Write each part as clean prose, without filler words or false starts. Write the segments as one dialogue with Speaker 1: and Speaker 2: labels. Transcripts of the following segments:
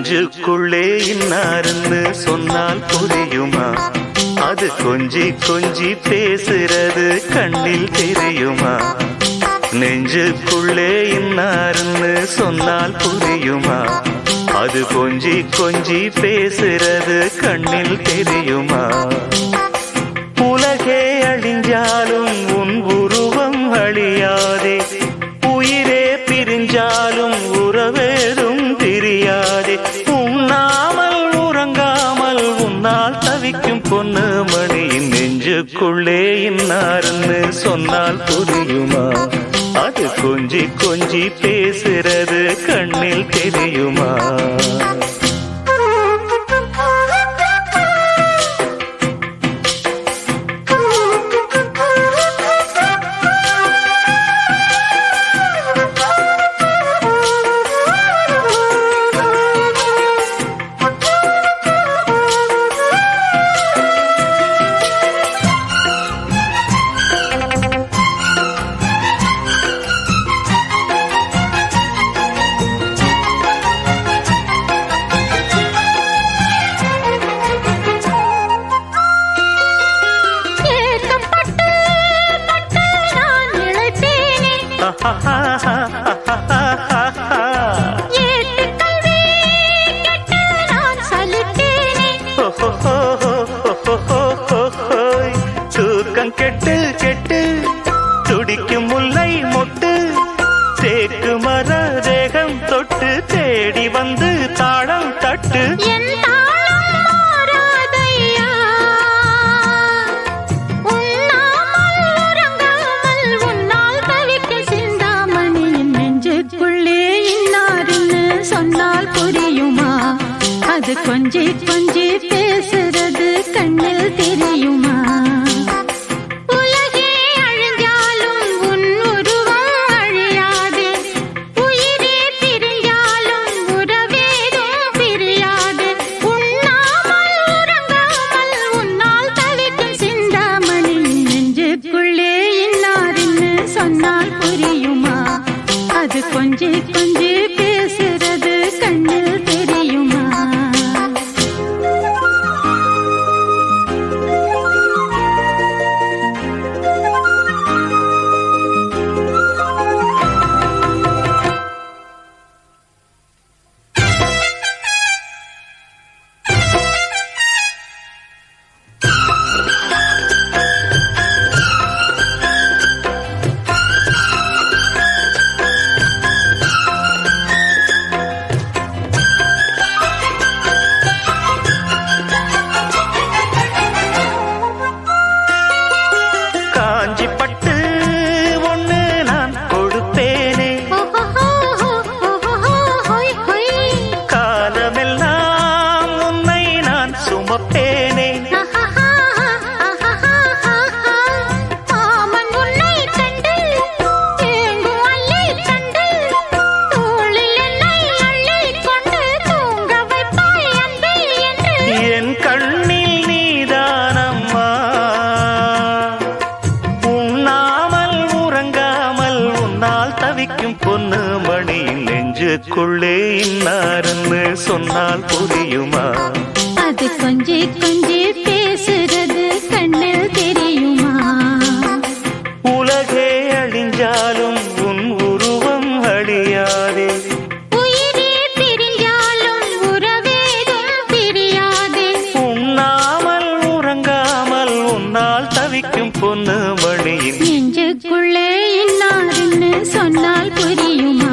Speaker 1: நெஞ்சுக்குள்ளே இன்னாருன்னு சொன்னால் புரியுமா? அது கொஞ்சி கொஞ்சி பேசுறது கண்ணில் தெரியுமா? நெஞ்சுக்குள்ளே இன்னாருன்னு சொன்னால் புரியுமா? அது கொஞ்சி கொஞ்சி பேசுறது கண்ணில் தெரியுமா? உலகே அழிஞ்சாலும் உன் உருவம் அழியாதே, உயிரே பிரிஞ்சாலும் உறவேதும் தெரியாதே. உண்ணாமல் உறங்காமல் உன்னால் தவிக்கும் பொண்ணு மணியின் நெஞ்சுக்குள்ளே இன்னாருன்னு சொன்னால் புரியுமா? அது கொஞ்சி கொஞ்சி பேசுறது கண்ணில் தெரியுமா? தூக்கம் கெட்டு கெட்டு துடிக்கும் முல்லை மொட்டு, தேக்கு மர தேகம் தொட்டு தேடி வந்து தாளம் தட்டு.
Speaker 2: அது கொஞ்சி கொஞ்சி பேசுறது கண்ணில் தெரியுமா? உலகே அழிஞ்சாலும் உன் உருவம் அழியாது, உயிரே பிரிஞ்சாலும் உறவேதும் பிரியாது. உண்ணாமல் உறங்காமல் உன்னால் தவிக்கும் சிந்தாமணி நெஞ்சுக்குள்ளே இன்னாருன்னு சொன்னால் புரியுமா? அது கொஞ்சி கொஞ்சி பேசுறது கண்ணில் தெரியுமா?
Speaker 1: பொண்ணு மணி நெஞ்சுக்குள்ளே இன்னாருன்னு சொன்னால் புரியுமா?
Speaker 2: அது கொஞ்சி கொஞ்சி பேசுறது கண்ணில் தெரியுமா?
Speaker 1: உலகே அழிஞ்சாலும் உன் உருவம் அழியாதே,
Speaker 2: உயிரே பிரிஞ்சாலும் உறவேதும் பிரியாதே.
Speaker 1: உண்ணாமல் உறங்காமல் உன்னால் தவிக்கும் பொண்ணு மணியின்
Speaker 2: நெஞ்சுக்குள்ளே இன்னாருன்னு சொன்னால் புரியுமா?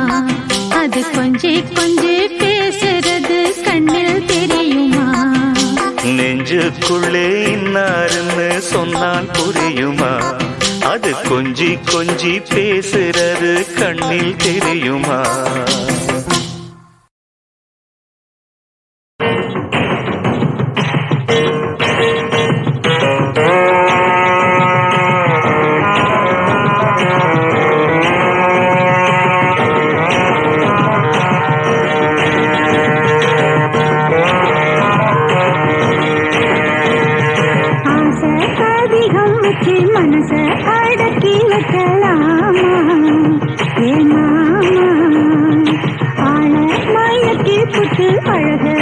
Speaker 2: அது கொஞ்சி கொஞ்சி பேசுறது கண்ணில் தெரியுமா?
Speaker 1: நெஞ்சுக்குள்ளே இன்னாருன்னு சொன்னால் புரியுமா? அது கொஞ்சி கொஞ்சி பேசுறது கண்ணில் தெரியுமா?
Speaker 2: मनस अड़की वचलामा हे मामा आड़ मयकी पुट अழக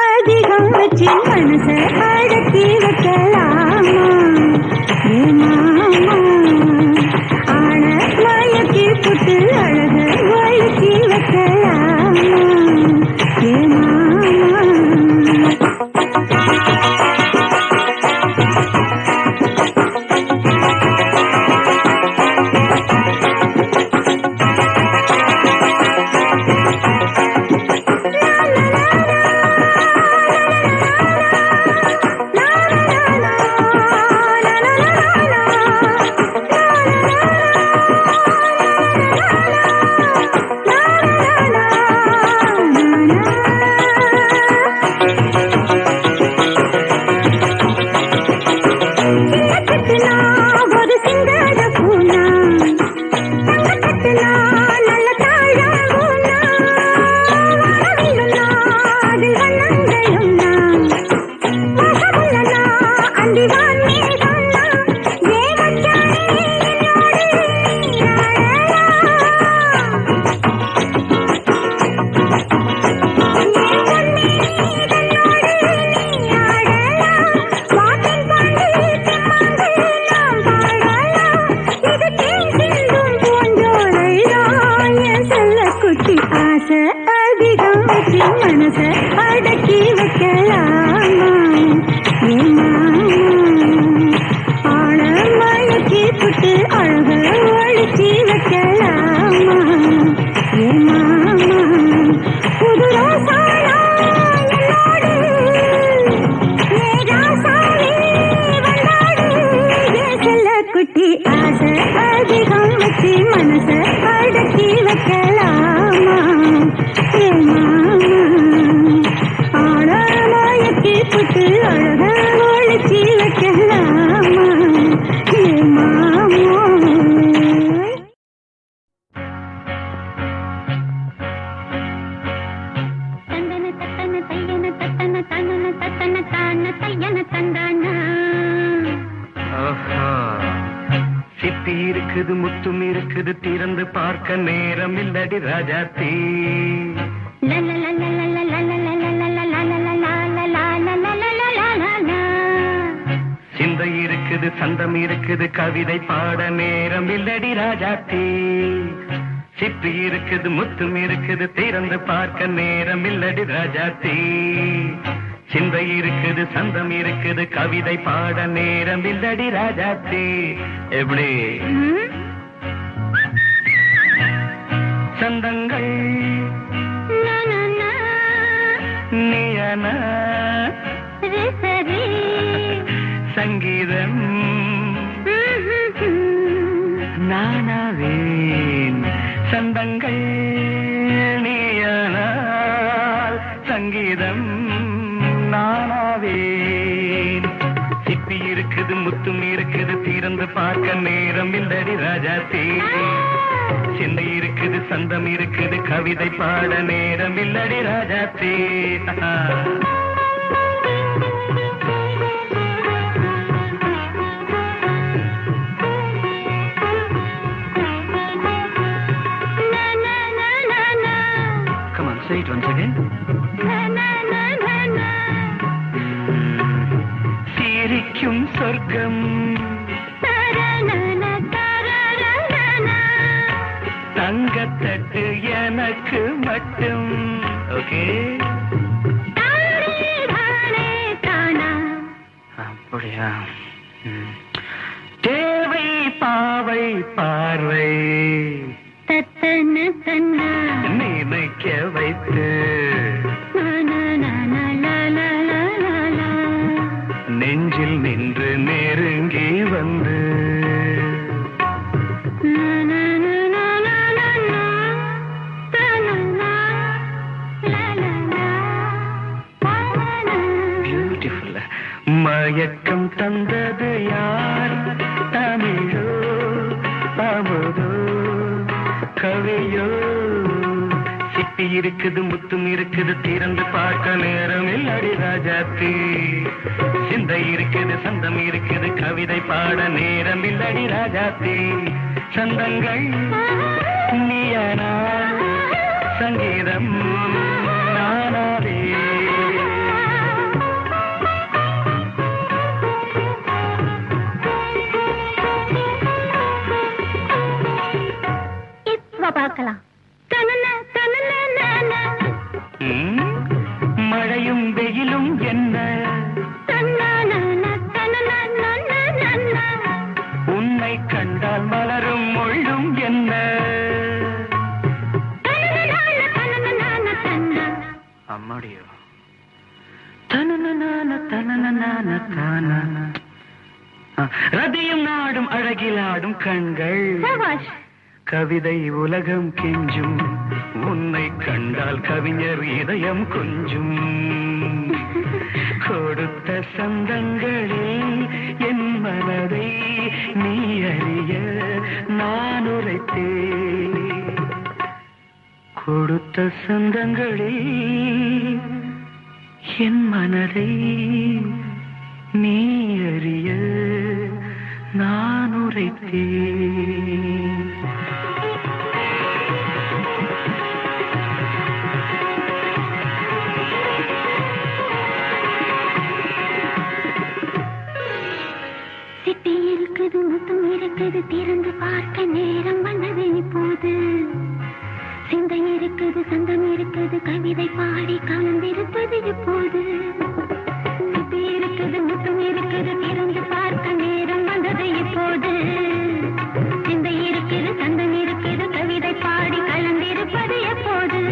Speaker 2: அதிகம் வச்சு மனச அடக்கி வைக்கலாமா மாமா ஆன மயக்கி புட்டு அழக வழுக்கி வைக்கலாமா மாமா அதிகம் வச்சு மனச அடக்கி வைக்கலாமா ஆன மயக்கி புட்டு அழக வழுக்கி வைக்கலாமா மாமா புது ரோசானா என்னோடு ராசாவே வந்தாடு செல்ல குட்டி ஆசை அதிகம் வச்சு மனச அடக்கி வைக்கலாமா ஆழமாயக்கி புட்டு அழக ஒழுக்கி வைக்கலாமா மாமா தந்தன தத்தன தையன தத்தன தனன தத்தன தான தையன தந்தானா
Speaker 1: சிப்பி இருக்குது முத்தும் இருக்குது திறந்து பார்க்க நேரம் இல்லடி ராஜாத்தி சிந்தை இருக்குது சந்தம் இருக்குது கவிதை பாட நேரம் இல்லடி ராஜாத்தி சிப்பி இருக்குது முத்தும் இருக்குது திறந்து பார்க்க நேரம் இல்லடி ராஜாத்தி சிந்தை இருக்குது சந்தம் இருக்குது கவிதை பாட நேரம் இல்லடி ராஜாத்தி எப்படி சந்தங்கள் நீயன சங்கீதம் நானாவேன் சந்தங்கள் நீயனால் சங்கீதம் நானாவேன் சிப்பி இருக்குது முத்தும் இருக்குது திறந்து பார்க்க நேரம் இல்லடி ராஜாத்தி சிந்தை இருக்குது சந்தம் இருக்குது கவிதை பாட நேரம் இல்லடி Rajathi Come on, say it once again. சிரிக்கும் சொர்க்கம் தங்கத்தட்டு எனக்கு மட்டும் ஓகே அப்படியா தேவை பாவை பார்வை
Speaker 2: தத்தன தன்னா
Speaker 1: நினைக்க வைத்து நெஞ்சில் நின்று நெருங்கி வந்து பியூட்டிஃபுல். மயக்கம் தந்தது யார்? தமிழோ அமுதோ கவியோ? சிப்பி இருக்குது முத்தும் இருக்குது திறந்து பார்க்க நேரம் இல்லடி ராஜாத்தி. சிந்தை இருக்குது சந்தம் இருக்குது கவிதை பாட நேரம் இல்லடி ராஜாத்தி. சந்தங்கள் நீயனா சங்கீதம் நானாவே.
Speaker 2: இப்ப பார்க்கலாம்.
Speaker 1: மழையும் வெயிலும் என்ன உன்னை கண்டால் மலரும் மொழியும் என்ன? அம்மாடியோ ரதியும் நாடும் அழகிலாடும் கண்கள் கவிதை உலகம் கெஞ்சும். உன்னை கண்டால் கவிஞர் இதயம் கொஞ்சும். கொடுத்த சந்தங்களே என் மனதை நீ அறிய நான் உரைத்தேன். கொடுத்த சந்தங்களே என் மனதை நீ அறிய நான் உரைத்தேன்.
Speaker 2: சிப்பி இருக்குது முத்தும் இருக்குது திறந்து பார்க்க நேரம் வந்தது இப்போது. சிந்தை இருக்குது சந்தம் இருக்குது கவிதை பாடி கலந்திருப்பது இப்போது. சிப்பி இருக்குது முத்தும் இருக்குது திறந்து பார்க்க நேரம் வந்தது இப்போது. சிந்தை இருக்குது சந்தம் இருக்குது கவிதை பாடி கலந்திருப்பது எப்போது.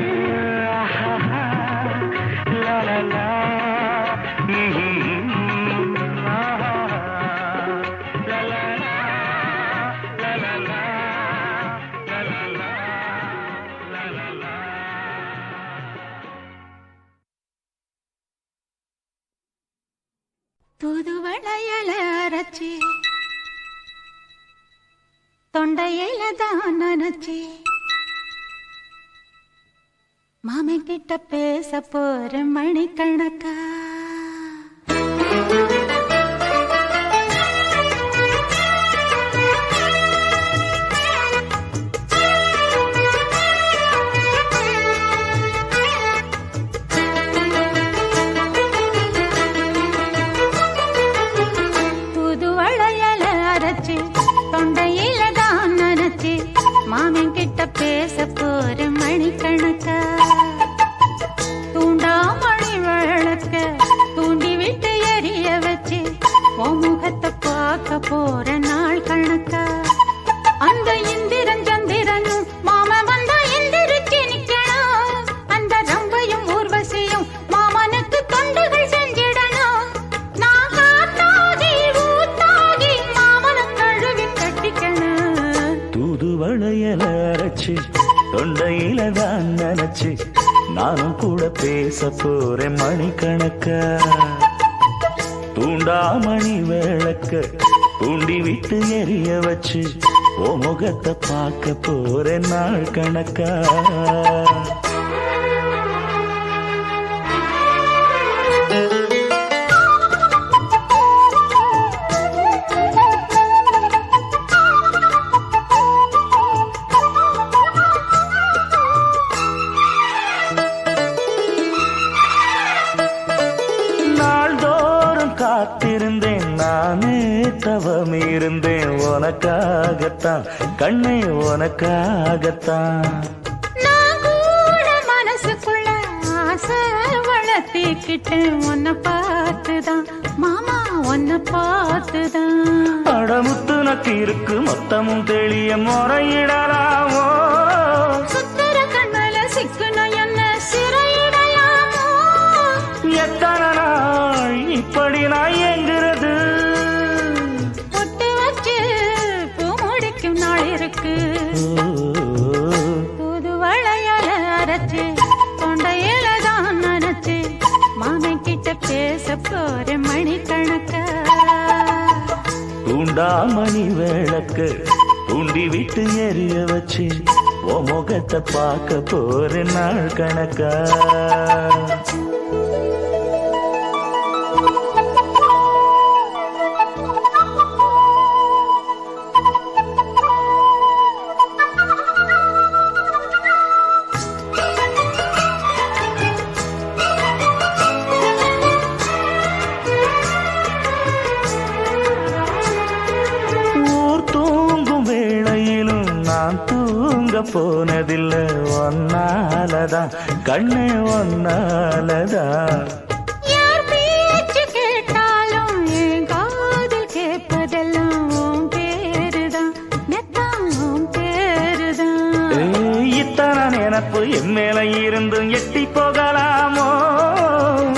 Speaker 3: தூதுவளையல அரைச்சி தொண்டையில தான் நினைச்சி மாமன் கிட்ட பேச போற மணிக்கணக்கா. தொண்டையில தான் நினைச்சு மாமன் கிட்ட பேச போற மணிக்கணக்கா. தூண்டாமணி விளக்க தூண்டி விட்டு எரிய வச்சு உன் முகத்தை பார்க்க போற நாள் கணக்கா. அந்த இந்திரன் சந்திரனும் மாமன் வந்தா எந்திரிச்சு நிக்கணும். அந்த ரம்பையும் ஊர்வசியும் மாமனுக்கு தொண்டுகள் செஞ்சிடணும். நான் காத்தாகி ஊத்தாகி மாமனை கழுவி கட்டிக்கணும்.
Speaker 4: தூதுவளையல அரைச்சு தொண்டையில தான் நினைச்சு நானும் கூட பேச போறேன் மணிக்கணக்கா. தூண்டாமணி விளக்க தூண்டி விட்டு எரிய வச்சு ஓ முகத்தை பார்க்க போறேன் நாள் கணக்கா. காத்திருந்தேன் நானே தவம் இருந்தேன் உனக்காகத்தான் கண்ணே உனக்காகத்தான்.
Speaker 3: நான் கூட மனசுக்குள்ள ஆசை வளர்த்திக்கிட்டேன் உன்னை பார்த்துதான் மாமா உன்னை பார்த்துதான்.
Speaker 4: அடமுத்து உனக்கு இருக்கு மொத்தமும் தெளிய முறையிடலாமோ
Speaker 3: சுத்தர கண்மல சிக்குன என்ன சிறையிடலாமோ
Speaker 4: எத்தனை நாள் இப்படி நான் எங்கிறது
Speaker 3: பொட்டு வச்சு பூ முடிக்கும் நாள் இருக்கு புது வளையல அரைச்சு தொண்டையில தான் நினைச்சு மாமன் கிட்ட பேச போற மணிக்கணக்கா
Speaker 4: தூண்டாமணி விளக்கு தூண்டி விட்டு எரிய வச்சு ஓ முகத்தை பார்க்க போற நாள் கணக்கா போனதில்லை ஒன்னாலதான் கண்ணே ஒன்னாலதான்
Speaker 3: யார் பேச்சு கேட்டாலும் என் காதில் கேட்பதெல்லாம் உன் பேருதான் மெத்தம் உன் பேருதான்
Speaker 4: இத்தனை நினப்பு என் மேல இருந்தும் எட்டி போகலாமோ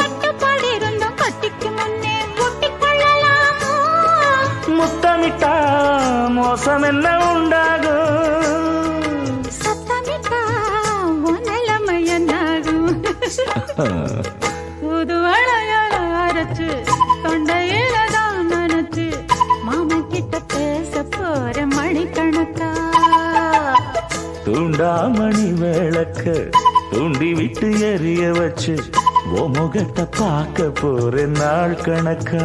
Speaker 3: கட்டுப்பாடு இருந்தும் கட்டிக்கு முன்னே ஒட்டிக் கொள்ளலாமோ
Speaker 4: முத்தமிட்டா மோசம் என்ன உண்டாகும்
Speaker 3: புது வளையல அரைச்சு தொண்டையில தான் நினைச்சு மாமன் கிட்ட பேச போற மணிக்கணக்கா
Speaker 4: தூண்டாமணி விளக்கு தூண்டி விட்டு எரிய வச்சு ஓ முகத்தை பார்க்க போற நாள் கணக்கா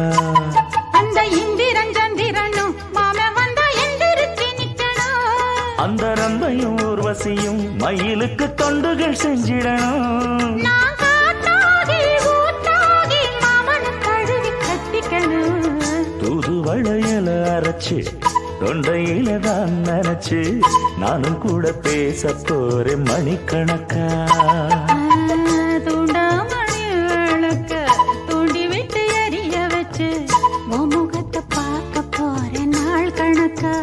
Speaker 3: அந்த இந்திரன் சந்திரனும் மாமன் வந்தா எந்திரிச்சு நிக்கணும்
Speaker 4: அந்த ரந்தையும் ஊர்வசியும் மயிலுக்கு தொண்டுகள் செஞ்சிடணும்
Speaker 3: நான் காத்தாகி ஊத்தாகி மாமனை தழுவி கட்டிக்கணும்
Speaker 4: தூது வளையல அரைச்சு தொண்டையில தான் நினைச்சு நானும் கூட பேச போறேன் மணிக்கணக்கா
Speaker 3: தூண்டாமணி விளக்க தூண்டி விட்டு எரிய வச்சு உன் முகத்தை பார்க்க போற நாள் கணக்கா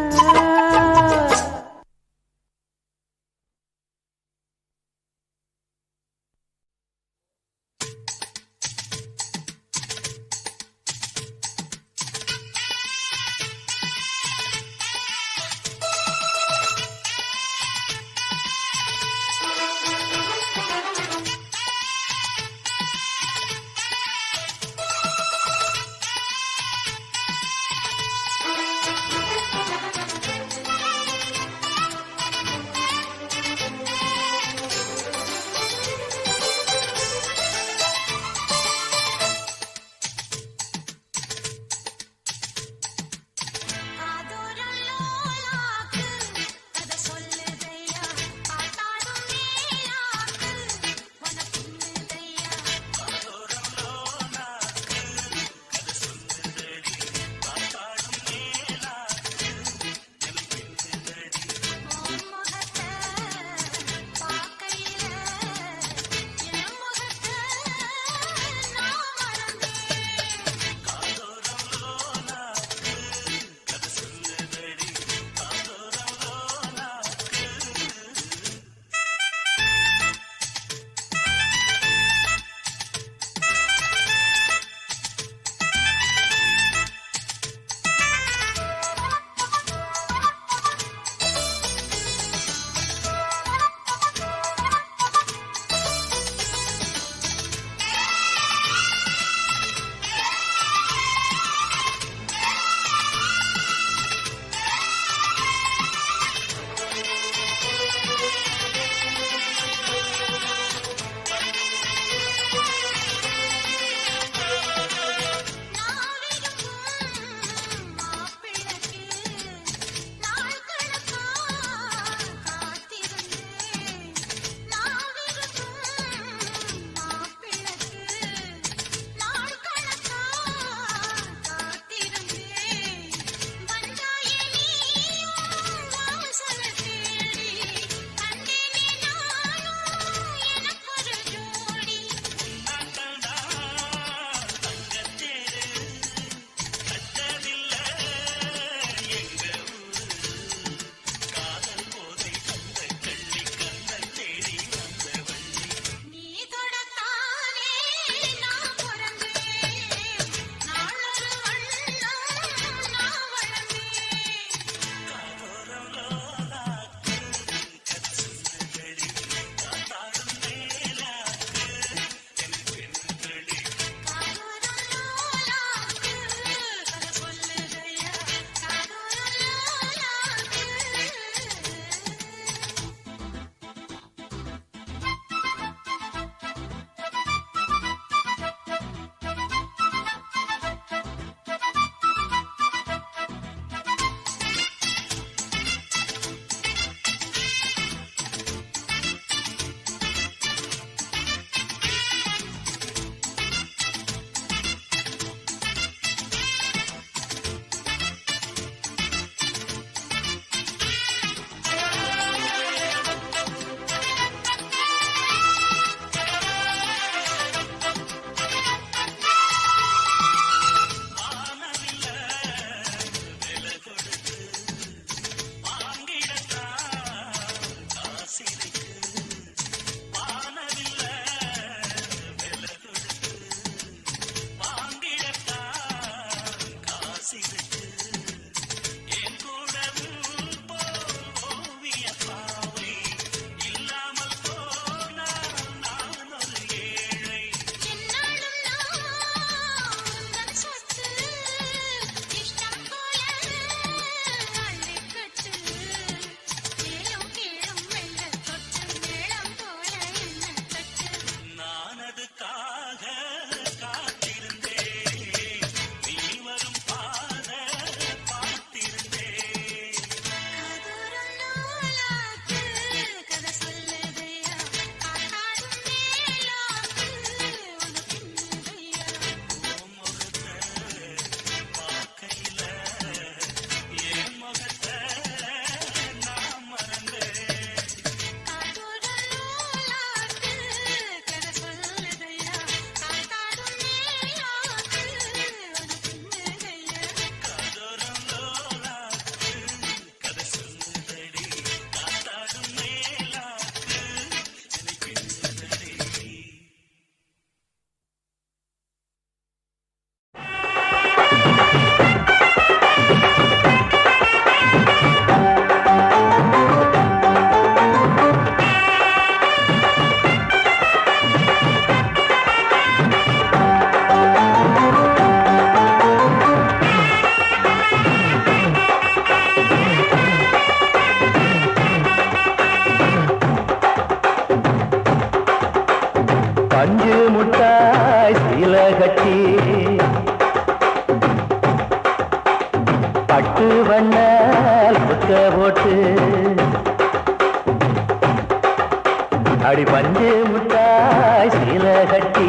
Speaker 4: அடி பஞ்சு முட்டாய் சீல கட்டி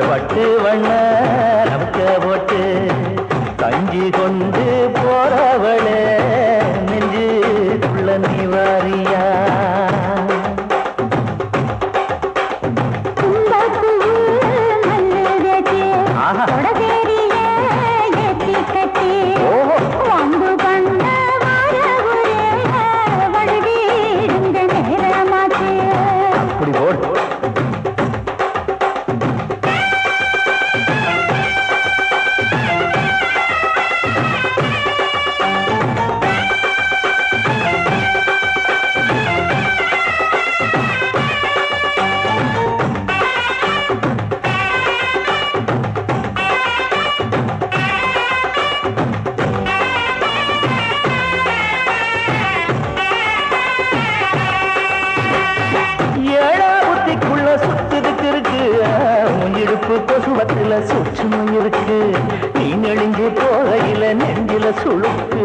Speaker 4: பட்டு வண்ண நமக்க போட்டு கஞ்சி கொண்டு போறவளே நெஞ்சுக்குள்ள நீ வாரியா கொசுவத்துல சூட்சுமம் இருக்கு நீ நெளிஞ்சு போகையில நெஞ்சில சுழுக்கு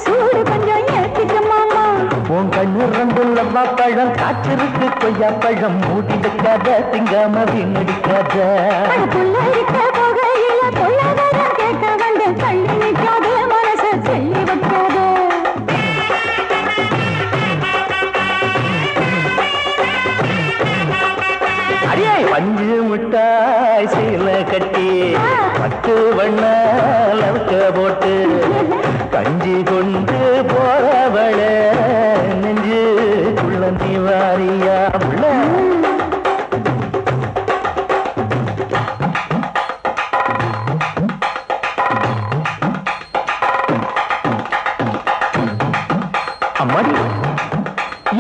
Speaker 4: சூடு கொஞ்சம் ஏற்றிக்க மாமா உன் கண்ணு ரங்குள்ளம்மா பழம் காற்றிருக்கு கொய்யா பழம் மூடி வைக்காத திங்காம வீணடிக்காத கேட்க வந்து கள்ளி நிற்காத மனச சொல்லி வைக்காத பஞ்சு முட்டாய் சீல கட்டி பட்டு வண்ண லவுக்க போட்டு கஞ்சி கொண்டு போறவள நெஞ்சுக்குள்ள நீ வாரியா உள்ள அம்மாடி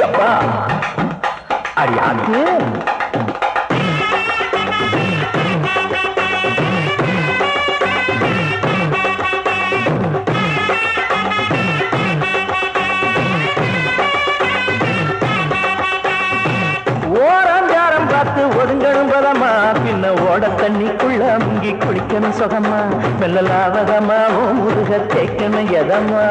Speaker 4: அப்பா அடியாக்கு ஒதுங்கணும் பதமா பின்ன ஓட தண்ணிக்குள்ள முங்கி குளிக்கணும் சுகமா மெல்லலாவதமா ஓ முருக தேய்க்கணும் எதமா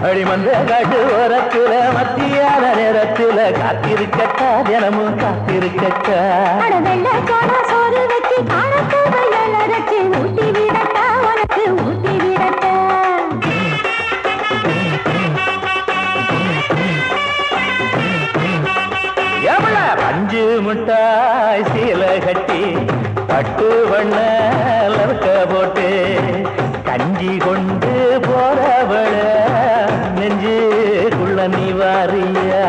Speaker 4: அடிமந்த காட்டு ஓரத்துல மத்தியான நேரத்துல காத்திருக்கட்டா தினமும் காத்திருக்கட்டா சோறு வச்சு காணத்து வயலரைச்சு ஊட்டி விடட்டா உனக்கு ஊட்டி விடட்டா எவ்வள பஞ்சு முட்டாய் சீல கட்டி பட்டு வண்ண லவுக்க போட்டு கஞ்சி கொண்டு போறவள நெஞ்சுக்குள்ள நீ வாரியா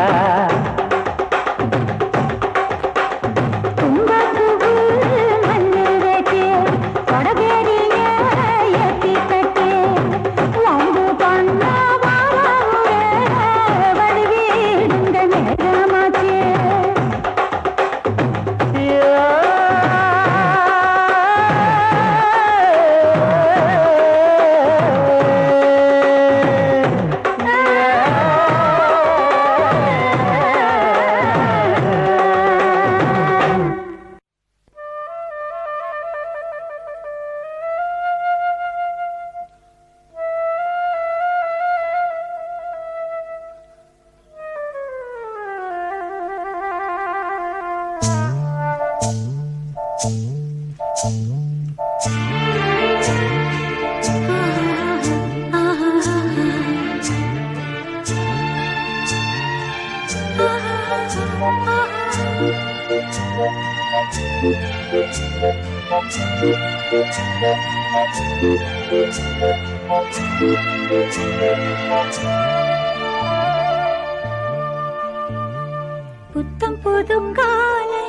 Speaker 3: புத்தம் புது காலை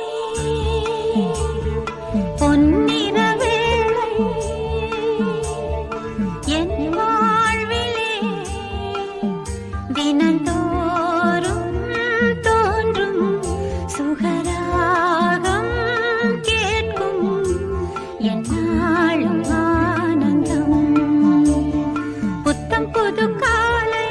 Speaker 3: பொன்னிற வேளை என் வாழ்விலே தினந்தோறும் தோன்றும் சுகராகம் கேட்கும் என் நாளும் ஆனந்தம் புத்தம் புது காலை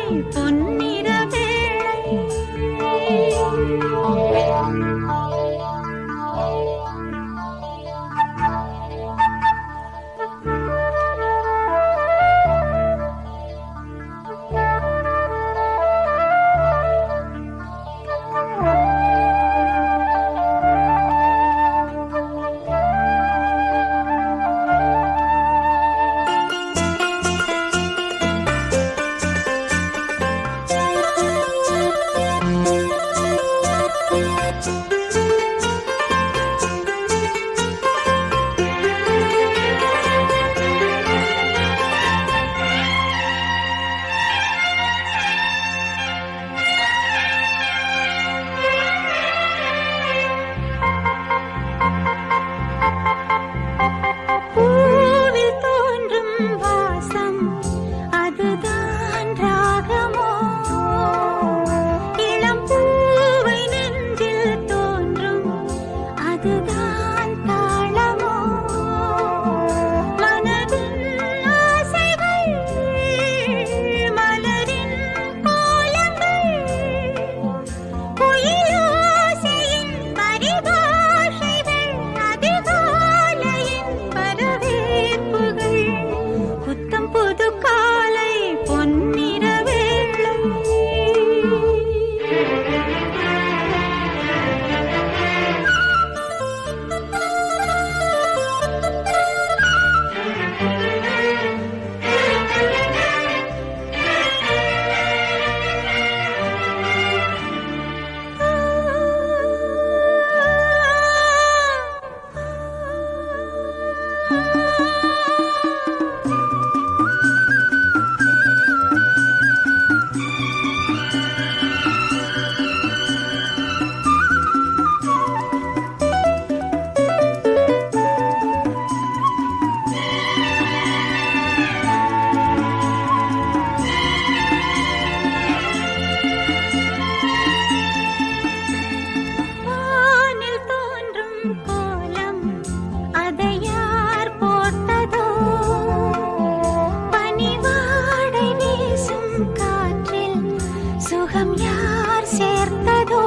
Speaker 3: சுகம் யார் சேர்த்ததோ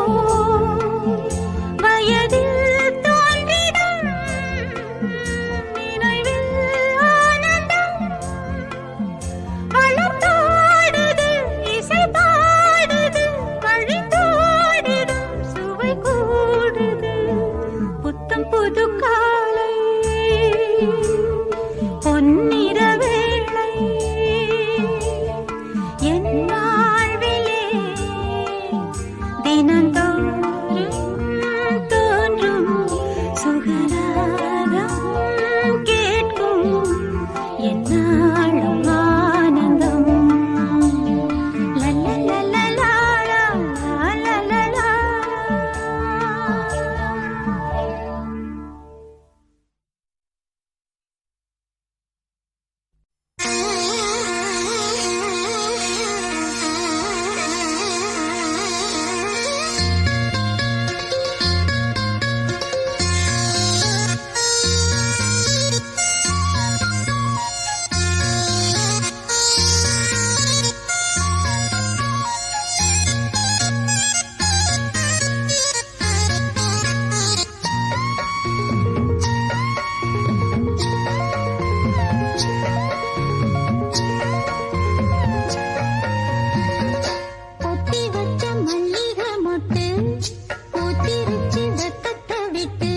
Speaker 3: வயதில் தோன்றிடும் நினைவில் ஆனந்தம் வளர்த்தோடுது இசை பாடுது வழித்தோடிடும் சுவை கூடுது புத்தம் புது காலை பொன்னிற வேளை என் வாழ்விலே தினந்தோறும் தோன்றும் சுகராகம் கேட்கும் என்னாலும் ஆனந்தம் லல்லலலலா, லல்லலலா. பொத்தி வச்ச மல்லிகை மொட்டு பூத்திருச்சு வெக்கத்தை விட்டு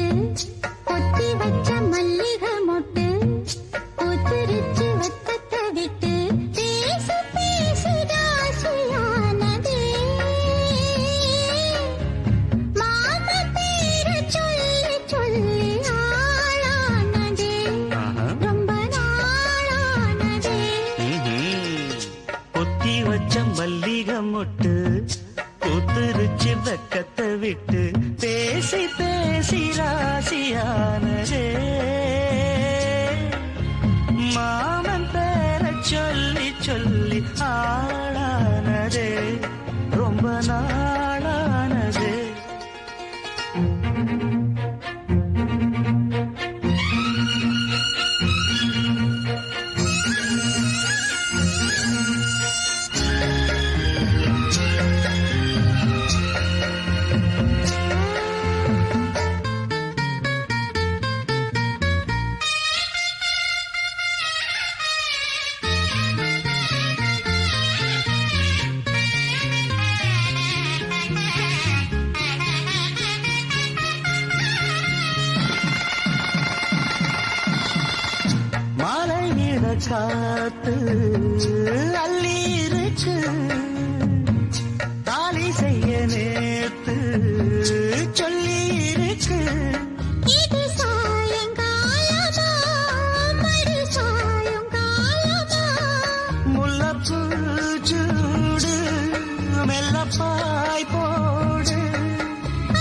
Speaker 3: பொத்தி வச்ச மல்லிகை மொட்டு பூத்திருச்சு வெக்கத்தை விட்டு பேசி பேசி ராசியானதே மாம பேரை சொல்லி சொல்லி ஆளானதே ரொம்ப நாளானதே
Speaker 1: பொத்தி வச்ச மல்லிகை மொட்டு பூத்துருச்சு வெக்கத்தை விட்டு பேசி பேசி ராசியானதே மாமன் பேரை சொல்லி சொல்லி ஆளானதே ரொம்ப நாளானதே மாலை நிற காத்து அள்ளி இருக்கு தாலி செய்ய நேத்து சொல்லி இருக்கு
Speaker 3: இது சாயங்காலமா மறு சாயங்காலமா
Speaker 1: முல்லப்பூ சூடு மெல்லப்பாய் போடு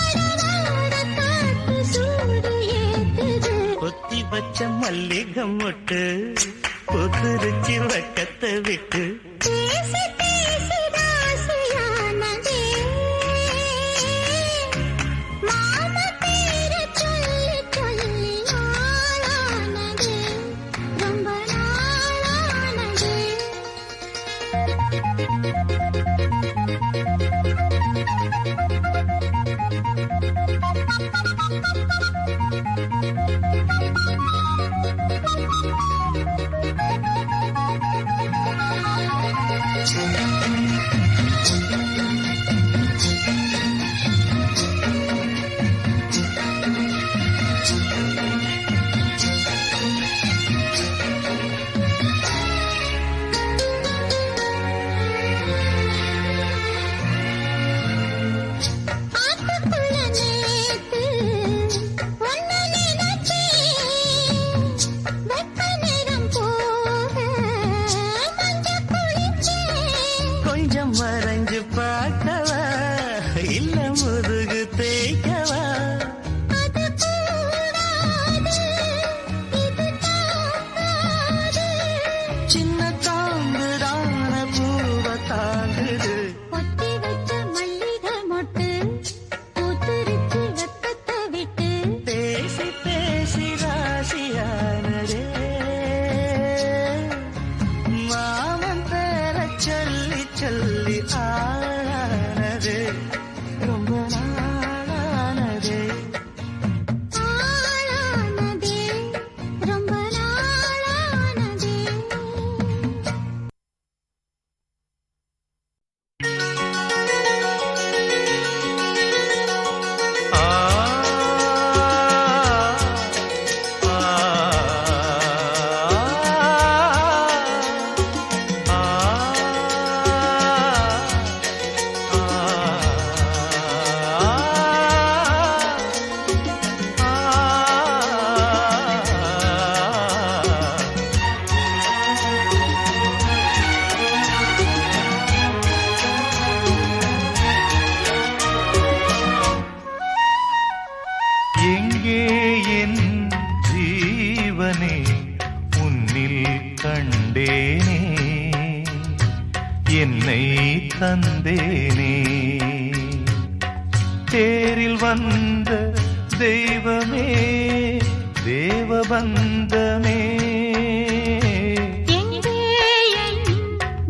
Speaker 3: அடவாட காத்து சூடு ஏத்துது
Speaker 1: கொத்தி வச்ச மல்லிகை மொட்டு பூத்துருச்சு வெக்கத்தை விட்டு
Speaker 3: பேசி பேசி ராசியானதே மாம பேரை சொல்லி சொல்லி ஆளானதே ரொம்ப நாளானதே
Speaker 2: Thank you.
Speaker 5: தந்தேனே தேரில் வந்த தெய்வமே தேவபந்தமே
Speaker 3: எங்கே என்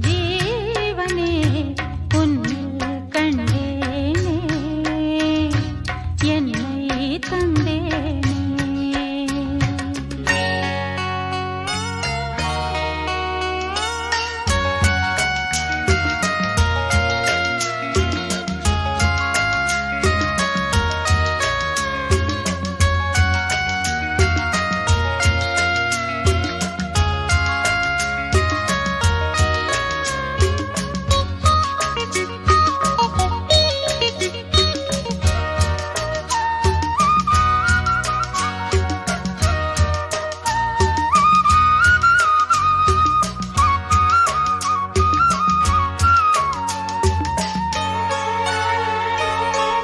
Speaker 3: ஜீவனே உன்னில் கண்டேனே என்னை தந்தேனே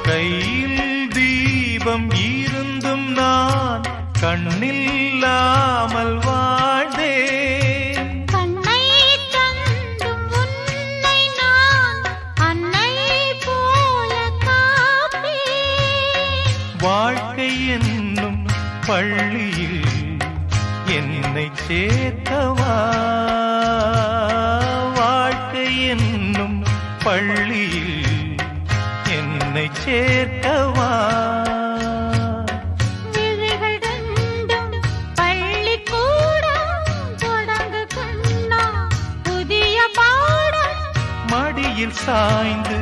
Speaker 5: கையில் தீபம் இருந்தும் நான் கண்ணில்லாமல் வாழ்ந்தேன்
Speaker 3: கண்ணை தந்தும் உன்னை நான் அன்னை போல காப்பேன்
Speaker 5: வாழ்க்கை என்னும் பள்ளியில் என்னை சேர்க்கவா வாழ்க்கை என்னும் பள்ளியில் என்னை சேர்க்கவா
Speaker 3: விழிகள் ரெண்டும் பள்ளிக்கூடம் தொடங்கு கண்ணா புதிய பாடம்
Speaker 5: மடியில் சாய்ந்து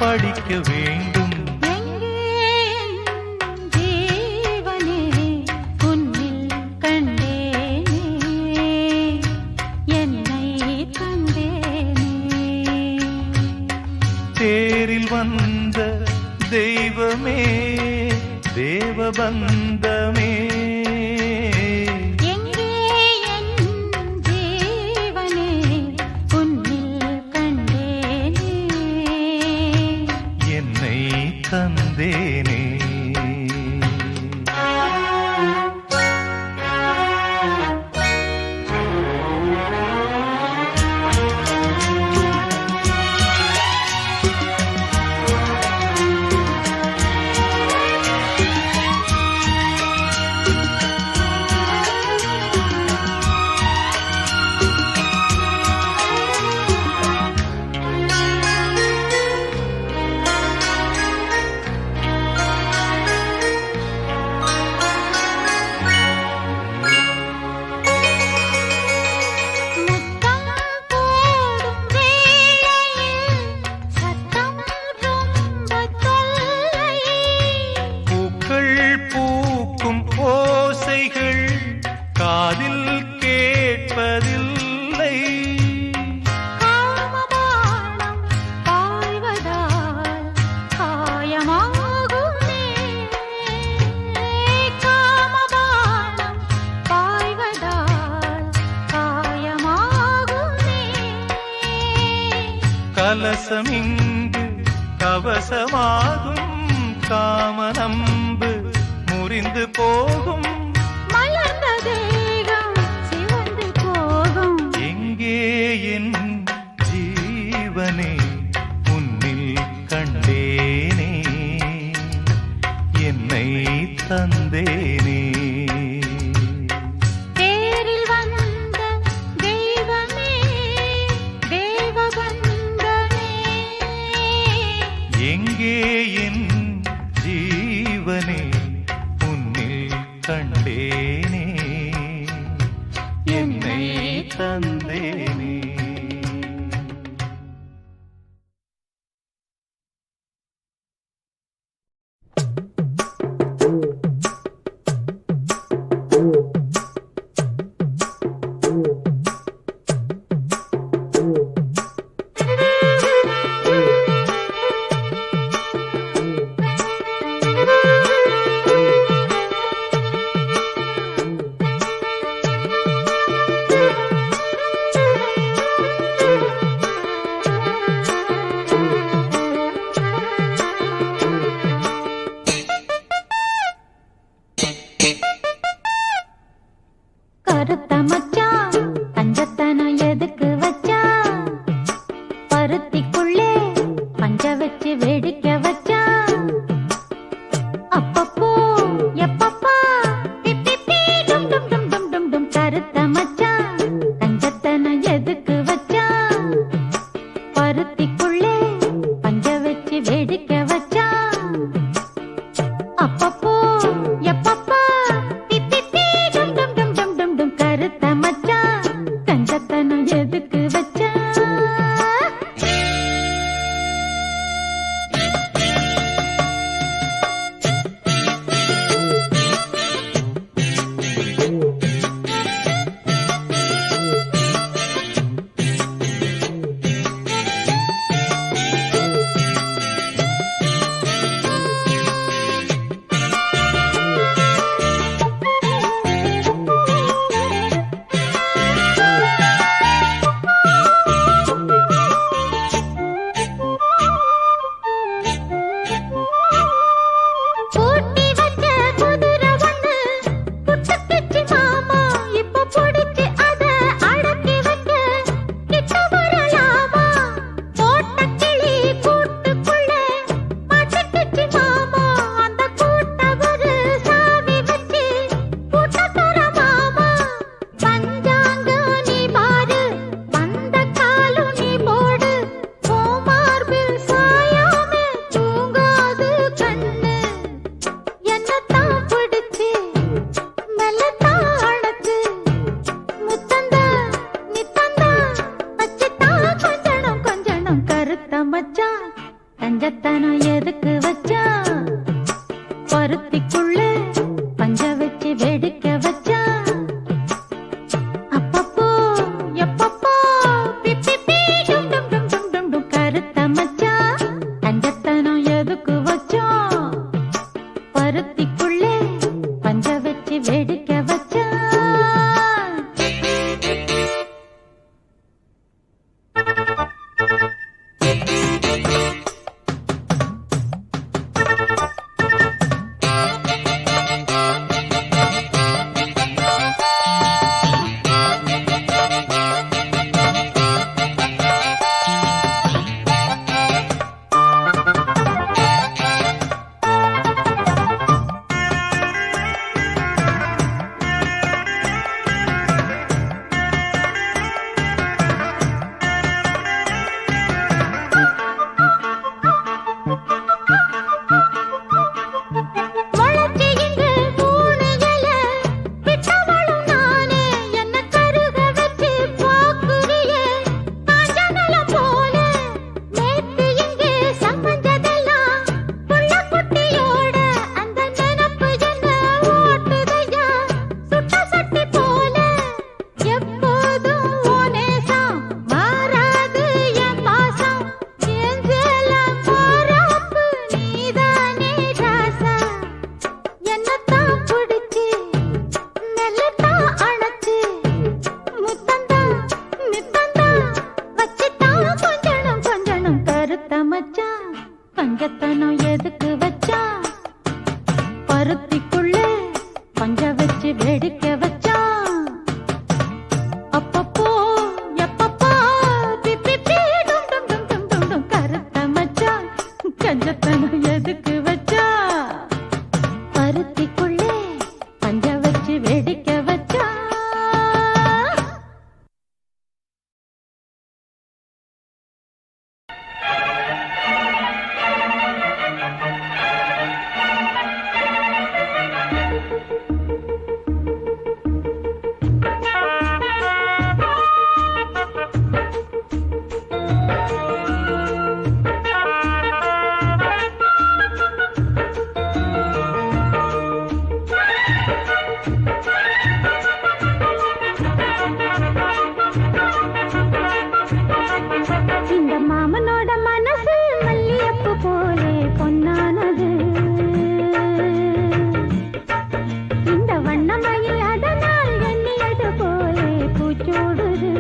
Speaker 5: படிக்க வேண்டும்
Speaker 3: எங்கே என் ஜீவனே உன்னில் கண்டேனே என்னை தந்தேனே
Speaker 5: தேரில் வந்த தெய்வமே தேவபந்தமே
Speaker 3: எங்கே என் ஜீவனே உன்னில் கண்டேனே
Speaker 5: என்னை தந்தேனே
Speaker 3: முத்தம் போடும் வேளையில் சத்தம் ரொம்ப தொல்லை
Speaker 5: பூக்கள் பூக்கும் ஓசைகள் காதில் கேட்பதில்லை
Speaker 3: காமபானம் பாய்வதால் காயமாகுமே காமபானம் பாய்வதால் காயமாகுமே
Speaker 5: கலசமிங்கு கவசமாகும் காமனம்பு முறிந்து போகும்
Speaker 3: மலர்ந்த தேகம் சிவந்து போகும்
Speaker 5: எங்கே என் ஜீவனே உன்னில் கண்டேனே என்னை தந்தேனே
Speaker 3: தேரில் வந்த தெய்வமே தேவபந்தமே
Speaker 5: எங்கே என் ஜீவனே உன்னில் கண்டேனே என்னை தந்தேனே
Speaker 3: வச்சு வேடிக்கை வச்சான். அப்பப்போ எப்பப்பா பிப்பி டும் டும் டும் டும் டும் டும் கருத்த மச்சான் தங்கத்தனம் எதுக்கு வச்சான்? பருத்திக்குள்ளே பஞ்ச வச்சு வேடிக்கை வச்சான். அப்பப்போ எப்பப்பா பிப்பி டும் டும் டும் டும் டும் டும் கருத்த மச்சான் தங்கத்தனம் எதுக்கு வச்சான்? பூட்டி வச்ச குதிரை ஒண்ணு புட்டுக்குச்சு மாமா, இப்ப புடிச்சு அத அடக்கி வைக்க கிட்ட வரலாமா? போட்ட கிளி கூட்டுக்குள்ள மாட்டிக்கிச்சு மாமா, அந்த கூட்ட ஒரு சாவி வச்சு கூட்ட தர மாமா. பஞ்சாங்கம் நீ பாரு, வந்த காலும் நீ போடு, கோமார்பில் சாயாம தூங்காது கண்ணு. என்னத்தான் பிடிச்சு மெல்லத்தான் அணைச்சு முத்தந்தா நித்தந்தா வச்சுத்தான் கொஞ்சணும் கொஞ்சணும் கருத்த மச்சான் தஞ்சத்தனம் எதுக்கு வச்சான்? பருத்திக்குள்ள பஞ்ச வச்சு வேடிக்கை வச்சான். அப்பப்போ எப்பப்போ பிப்பி டும் டும் டும் டும் டும் டும் கருத்த மச்சான் தஞ்சத்தனம் எதுக்கு வச்சான்? பருத்திக்குள்ளே பஞ்ச வச்சு வேடிக்கை வச்சான். முளைச்சு இங்கு மூணு இலை விட்டவளும் நானே, என்ன கருக வச்சு பாக்குறியே காஞ்சனலம் போல. நேத்து இங்கே சம்மஞ்சதெல்லாம் புள்ள குட்டியோட, அந்த நினப்பு என்ன ஓட்டுதையா சுட்ட சட்டி போல. எப்போதும் உன் நேசம் மாறாது என் பாசம், என் ஜெலம் மாறாப்பு நீதானே ராசா. என்னத்தான் பிடிச்சு மெல்லத்தான் அணைச்சு முத்தந்தா நித்தந்தா வச்சுத்தான் கொஞ்சணும் கொஞ்சணும் கருத்த மச்சான் தங்கத்தனம் எதுக்கு வச்சான்? பருத்திக்குள்ளே பஞ்ச வச்சு வேடிக்கை வச்சான். அப்பப்போ எப்பப்போ பிப்பி டும் டும் டும் டும் டும் டும் கருத்த மச்சான் கஞ்சத்தனம் எதுக்கு வச்சான்? பருத்திக்குள்ளே பஞ்ச வச்சு வேடிக்கை வச்சான். இந்த மாமனோட மனசு மல்லியப்பு போலே பொன்னானது, இந்த வண்ணமயில் அதனால் எண்ணியது போலே பூச்சூடுது.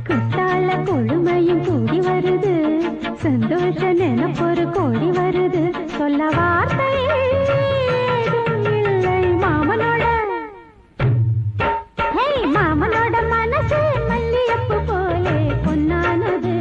Speaker 3: குத்தால கொழுமையும் கூடி வருது, சந்தோஷ நினைப்பொரு கோடி வருது, சொல்ல வார்த்தை ஏதும் இல்லை மாமனோட. மாமனோட மனசு மல்லியப்பு போலே பொன்னானது.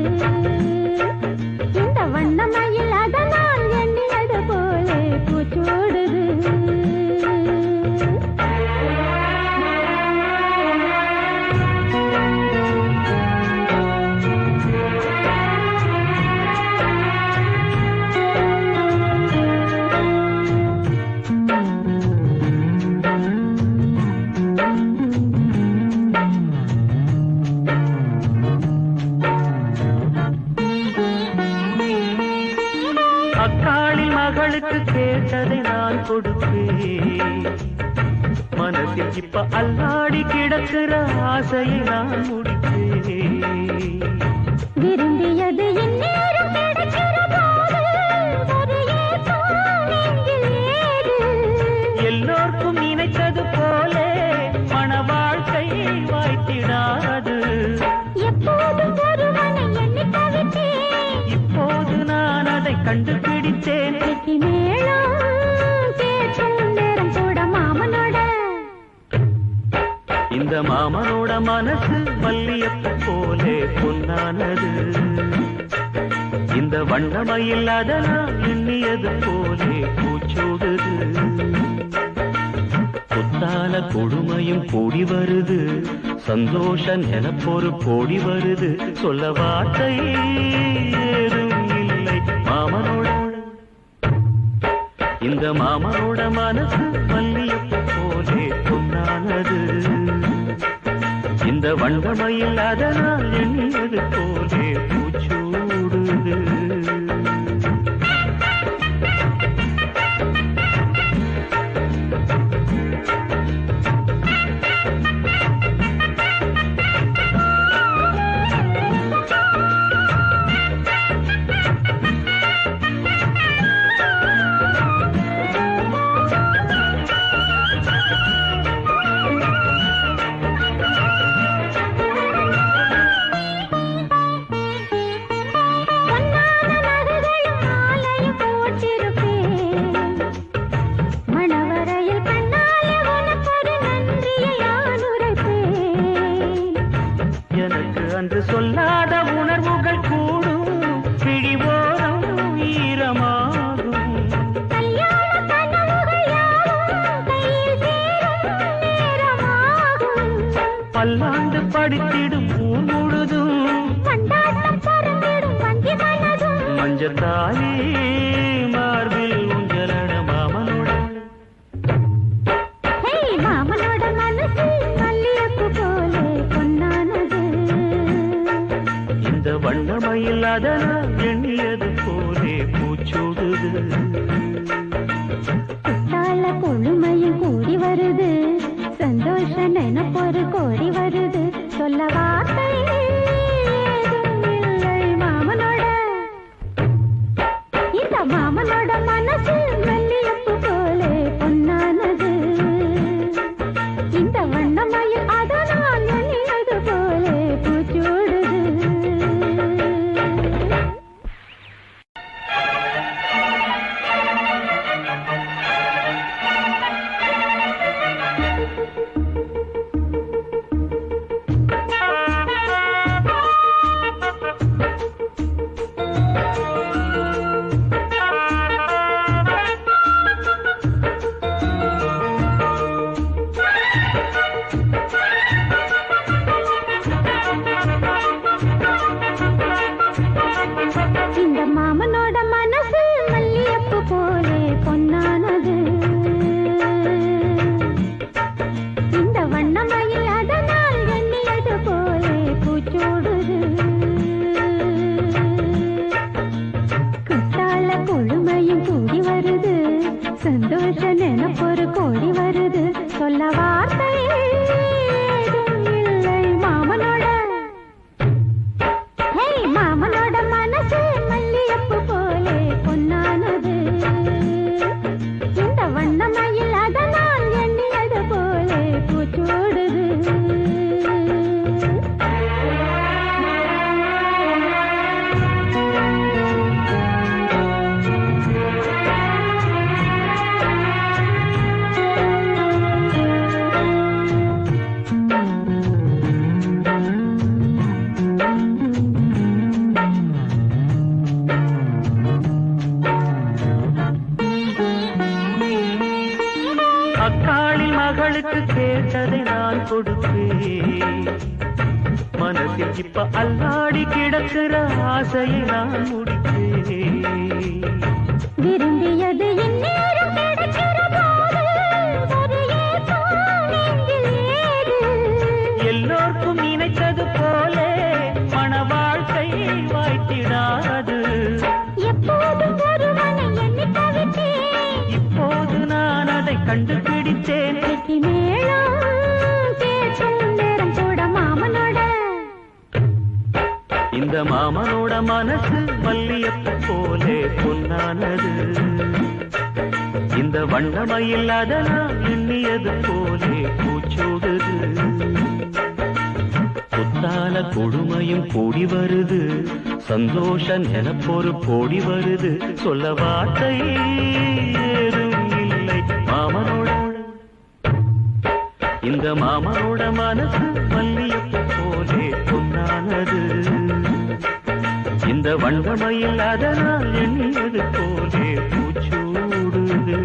Speaker 4: மகளுக்கு கேட்டதை நான் கொடுப்பேன். மனசில் இப்ப அல்லாடி கிடக்கிற ஆசையை நான் முடிப்பேன்.
Speaker 3: விரும்பியது இந்நேரம் கிடைக்கிற போது ஒரு ஏக்கம் நெஞ்சில் ஏது?
Speaker 4: எல்லோருக்கும் நினைத்தது போலே மன வாழ்க்கை வாய்த்திடாது.
Speaker 3: எப்போதும் ஒருவனை எண்ணி தவித்தேன்,
Speaker 4: இப்போது நான் அதை கண்டுபிடித்தேன்.
Speaker 3: வெற்றி மேளம் கேட்கும் நேரம் கூட மாமனோட.
Speaker 4: இந்த மாமனோட மனசு மல்லியப்பு போலே பொன்னானது. இந்த வண்ணமயில் அதனால் எண்ணியது போலே பூச்சூடுது. புத்தான கொடுமையும் கூடி வருது, சந்தோஷ நினப்பொரு கோடி வருது. சொல்ல வார்த்தை ஏதும் இல்லை மாமனோட. இந்த மாமனோட மனசு மல்லியப்பு போலே பொன்னானது. இந்த வண்டமையில் அதனால் எண்ணியது போலே பூச்சூடுது. சொல்லாத உணர்வுகள் கூடும், பிடிவோரம் ஈரமாகும். பல்லாண்டு படித்திடும் ஊர் முழுதும் மஞ்சத்தாலே மார்பில் உஞ்சலட மாமனோட.
Speaker 3: மாமனோட மனசு மல்லியப்பு போலே பொன்னானது.
Speaker 4: இந்த வண்ணமயில் அதனால் எண்ணியது போலே பூச்சூடுது.
Speaker 3: குத்தால கொழுமையும் கூடி வருது, சந்தோஷ நினைப்பொரு கோடி வருது. சொல்ல வார்த்தை ஏதும் இல்லை மாமனோட. இந்த மாமனோட மனசு மல்லியப்பு போலே பொன்னானது. இந்த வண்ணமயில் அதனால் எண்ணியது போலே பூச்சூடுது. இந்த மாமனோட மனசு மல்லியப்பு போலே பொன்னானது. இந்த வண்ணமயில் அதனால் எண்ணியது போலே பூச்சூடுது. குத்தால கொழுமையும் கூடி வருது, சந்தோஷ நினைப்பொரு கோடி வருது. சொல்ல வார்த்தை ஏதும் இல்லை மாமனோட. மாமனோட மனசு மல்லியப்பு போலே பொன்னானது. இந்த வண்ணமயில் அதனால் எண்ணியது போலே பூச்சூடுது.
Speaker 4: அக்காளி மகளுக்கு கேட்டதை நான் கொடுப்பேன். மனசில் இப்ப அல்லாடி கிடக்கிற ஆசையை நான் முடிப்பேன்.
Speaker 3: விரும்பியது இந்நேரம் கிடைக்கிற போது ஒரு ஏக்கம் நெஞ்சில் ஏது?
Speaker 4: எல்லோருக்கும் நினைத்தது போலே மன வாழ்க்கை வாய்த்திடாது.
Speaker 3: எப்போதும் ஒருவனை எண்ணி தவித்தேன்,
Speaker 1: இந்த மாமனோட மனசு மல்லியப்பு போலே பொன்னானது இந்த வண்ணமயில் அதனால் எண்ணியது போலே பூச்சூடுது புத்தால கொடுமையும் கூடி வருது சந்தோஷ நிலப்பொரு கோடி வருது சொல்ல வார்த்தை ஏதும் இல்லை மாமனோட இந்த மாமனோட மனசு மல்லியப்பு போலே பொன்னானது இந்த வண்ணமயில் அதனால் எண்ணியது போலே பூச்சூடுது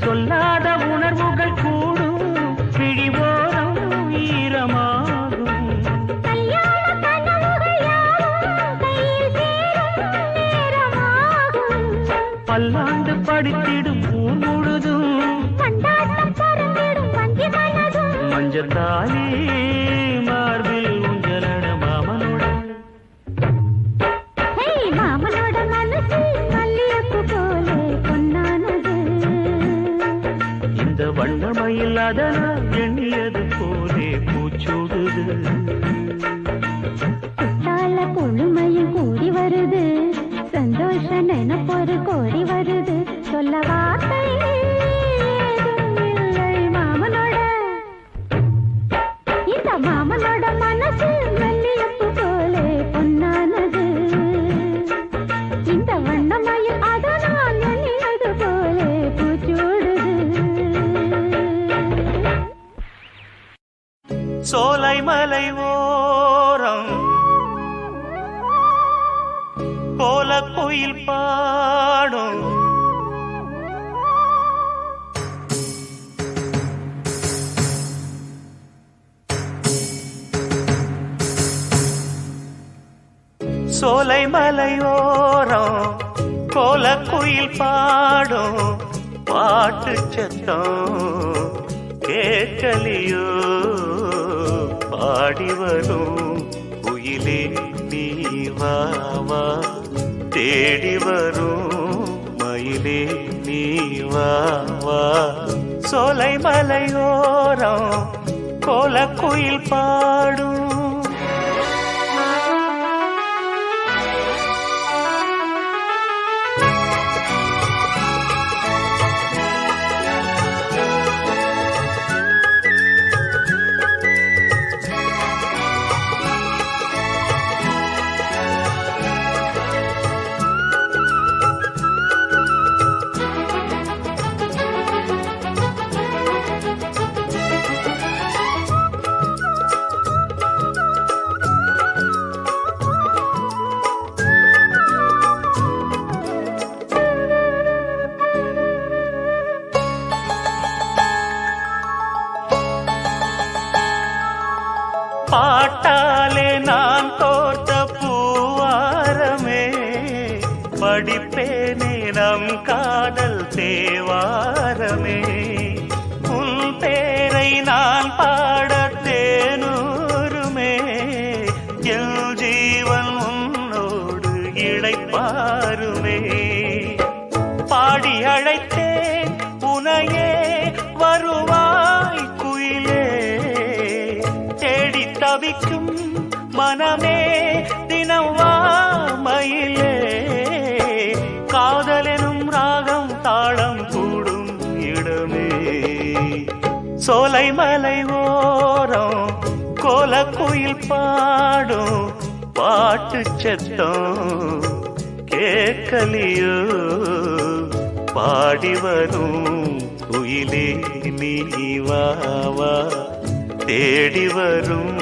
Speaker 1: சொல்லாத உணர்வுகள் கூடும் பிழிவோரம் ஈரமாகும் பல்லாண்டு படித்திடும் ஊர் முழுதும் மஞ்சத்தாலி மார்பில் உஞ்சலட மாமனோட
Speaker 3: மனசு மல்லியப்பு போலே பொன்னானது
Speaker 1: இந்த வண்ணமயில் அதனால் எண்ணியது போலே பூச்சூடுது
Speaker 3: குத்தால கொழுமையும் கூடி வருது சந்தோஷ நினைப்பொரு கோடி வருது சொல்ல வார்த்தை ஏதும் இல்லை மாமனோட இந்த மாமனோட மனசு மல்லியப்பு போலே பொன்னானது இந்த வண்ணமயில் அதனால் எண்ணியது போலே பூச்சூடுது
Speaker 5: சோலை மலை ஓரம் கோலக்குயில் பாடும் சோலை மலை ஓரம் கோலக்குயில் பாடும் பாட்டு சத்தம் கேட்கலியோ பாடி வரும் குயிலே நீ வா வா தேடி வரும் மயிலே நீ வா வா சோலை மலையோரம் கோலக்குயில் பாடும் பாட்டாலே நான் தோர்த்த பூவாரமே படிப்பேனே நம் காதல் தேவாரமே உன் பேரை நான் பாட தேனூருமே என் ஜீவன் உன்னோடு இளைப்பாருமே பாடி அழைத்தேன் உனையே வருவாய் குயிலே தேடி தவிக்கும் மனமே தினம் வா மயிலே காதலெனும் ராகம் தாளம் கூடும் இடமே சோலை மலை ஓரம் கோலக்குயில் பாடும் பாட்டு சத்தம் கேட்கலியோ பாடி வரும் குயிலே நீ வா வா தேடி வரும்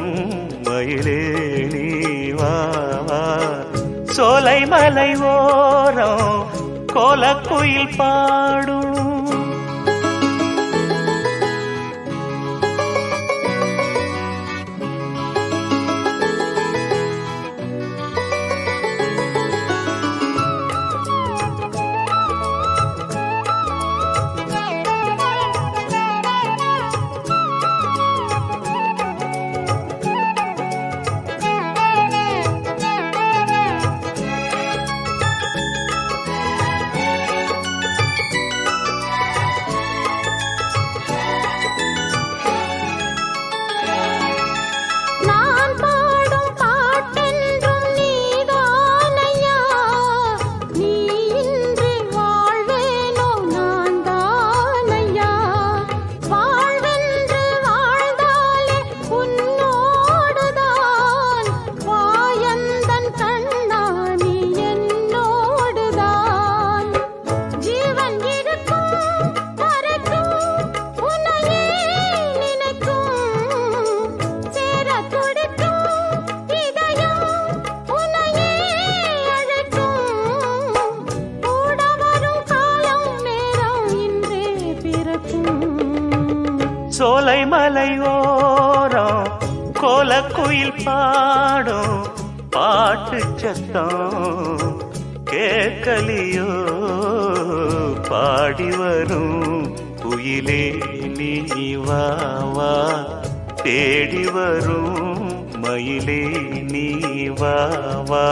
Speaker 5: மயிலே நீ வா வா சோலை மலை ஓரம் கோலக்குயில் பாடும். சோலை மலை ஓரம் கோலக்குயில் பாடும் பாட்டு சத்தம் கேட்கலியோ பாடி வரும் குயிலே நீ வா வா தேடி வரும் மயிலே நீ வா வா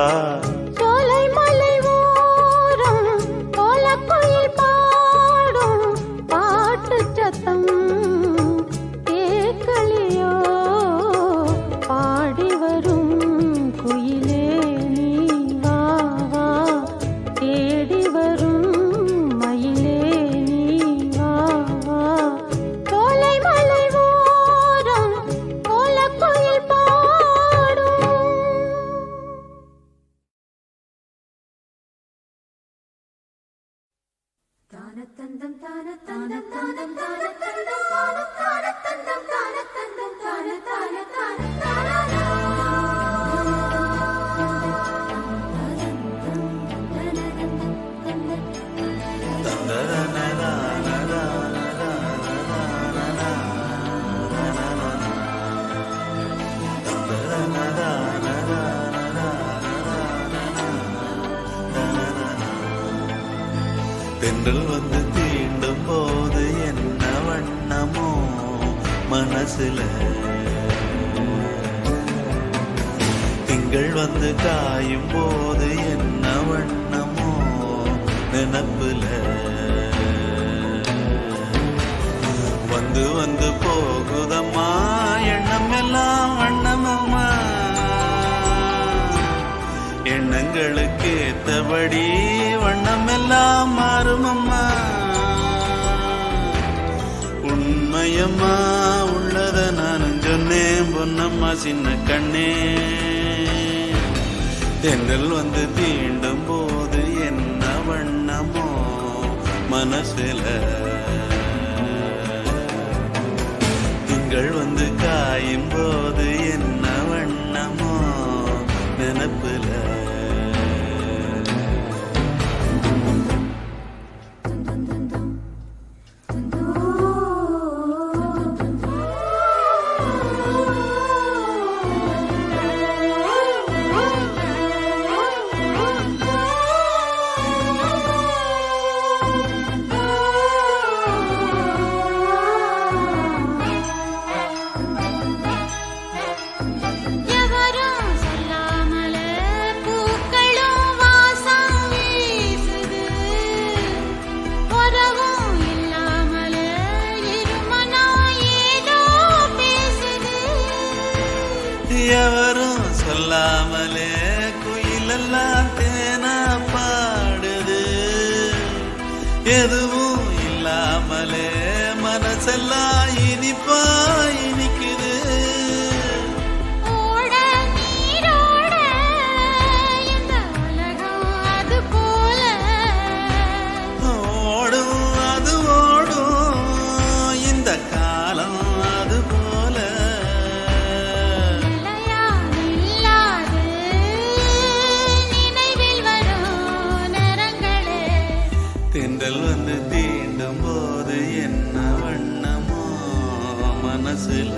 Speaker 5: தென்றல் வந்து தீண்டும் போது என்ன வண்ணமோ மனசுல, திங்கள் வந்து காயும் போது என்ன வண்ணமோ நினப்புல, வந்து வந்து போகுதம்மா எண்ணம் எல்லாம் வண்ணமம்மா, எண்ணங்களுக்கு ஏத்தபடி வண்ணம் எல்லாம் மாறுமம்மா, உண்மையம்மா உள்ளத நானும் சொன்னேன் பொன்னம்மா சின்ன கண்ணே, தென்றல் வந்து தீண்டும் போது என்ன வண்ணமோ மனசுல, திங்கள் வந்து காயும் போது என்ன வண்ணமோ நினப்புல. எவரும் சொல்லாமலே குயிலெல்லாம் தேனா பாடுது, எதுவும் இல்லாமலே மனசெல்லாம் இனிப்பா இனிக்குது, ஓடும் அது ஓடும் இந்த காலம் அது போல, தென்றல் வந்து தீண்டும் போது என்ன வண்ணமோ மனசுல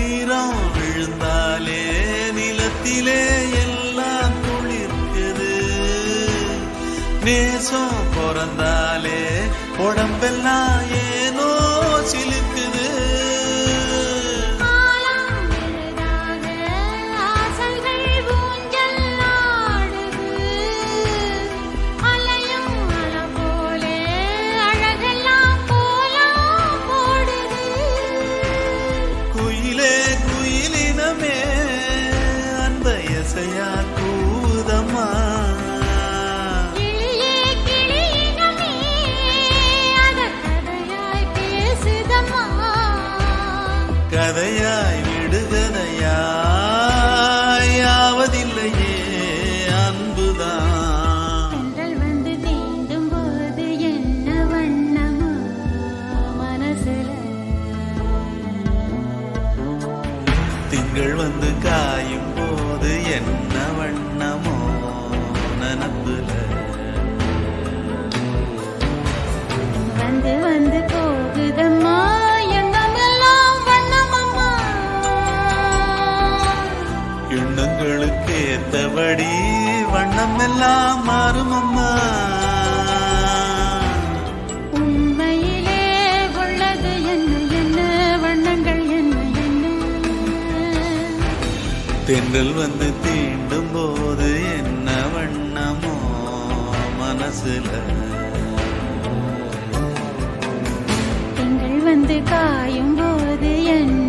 Speaker 5: ஈரம் விழுந்தாலே நிலத்திலே எல்லாம் குளிர்க்குது நேசம் பிறந்தாலே உடம்பெல்லாம் ஏனோ சிலுக்குது குயிலே குயிலினமே அந்த இசையா கூதம்மா கதையாய் விடுகதையாய் ஆவதில்லையே அன்புதான்
Speaker 3: தென்றல் வந்து தீண்டும் போது என்ன வண்ணமோ மனசுல
Speaker 5: திங்கள் வந்து காயும் போது என்ன வண்ணமோ நனப்புல
Speaker 3: வந்து வந்து போகுதம்மா எண்ணமெல்லாம் வண்ணமம்மா
Speaker 5: எண்ணங்களுக்கு ஏத்தபடி வண்ணம் எல்லாம் மாறும் அம்மா
Speaker 3: உண்மையிலே உள்ளது என்ன என்ன வண்ணங்கள் என்ன என்ன
Speaker 5: தென்றல் வந்து தீண்டும் போது என்ன வண்ணமோ மனசுல
Speaker 3: திங்கள் வந்து காயும் போது என்ன